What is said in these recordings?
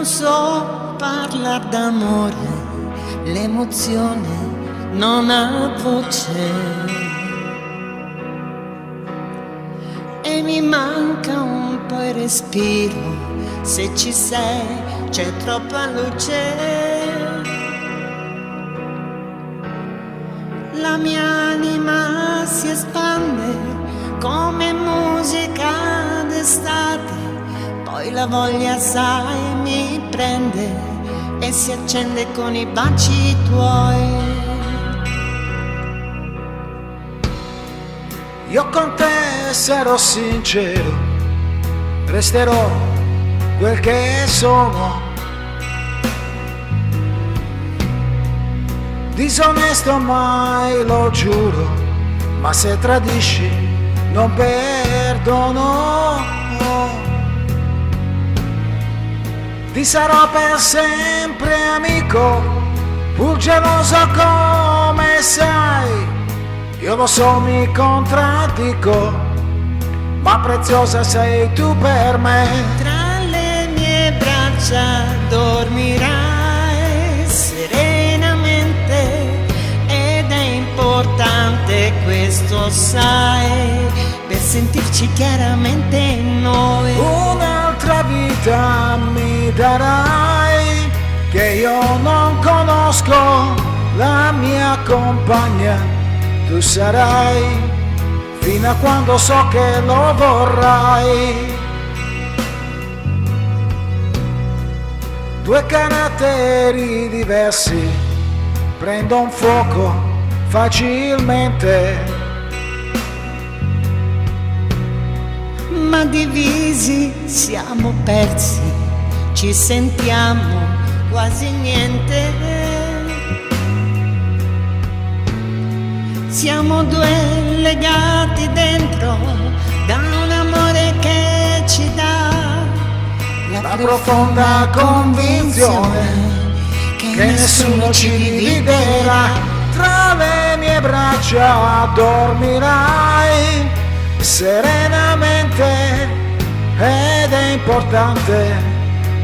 non so parlare d'amore, l'emozione non ha voce e mi manca un po' il respiro. Se ci sei c'è troppa luce, la mia anima si espande come musica d'estate, poi la voglia sai mi prende e si accende con i baci tuoi. Io con te sarò sincero, resterò quel che sono. Disonesto mai, lo giuro, ma se tradisci non perdono. Ti sarò per sempre amico, pur geloso come sai. Io lo so, mi contraddico, ma preziosa sei tu per me. Tra le mie braccia dormirai serenamente ed è importante questo sai, per sentirci chiaramente noi. Un'altra vita mi darai che io non conosco, la mia compagna tu sarai fino a quando so che lo vorrai. Due caratteri diversi prendono fuoco facilmente, ma divisi siamo persi, ci sentiamo quasi niente. Siamo due legati dentro da un amore che ci dà la profonda convinzione che nessuno ci dividerà. Tra le mie braccia dormirai serenamente ed è importante,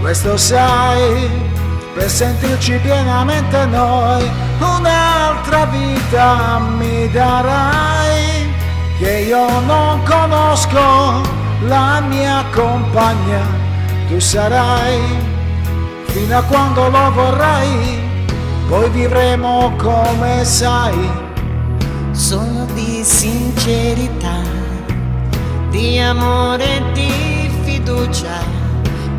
questo sai, per sentirci pienamente noi. Un'altra vita mi darai che io non conosco, la mia compagna tu sarai fino a quando lo vorrai, poi vivremo come sai. Sono di sincerità, di amore e di fiducia,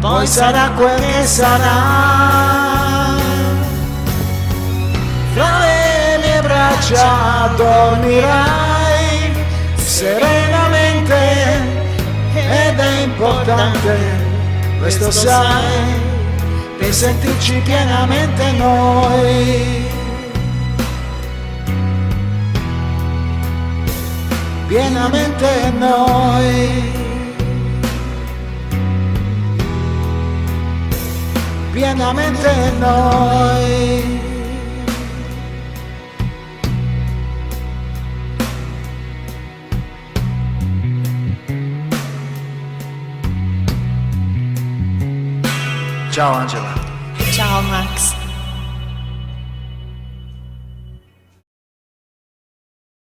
poi sarà quel che sarà. Fra le mie braccia dormirai serenamente ed è importante, questo sai, per sentirci pienamente noi. Pienamente noi. Pienamente noi. Ciao Angela. Ciao Max.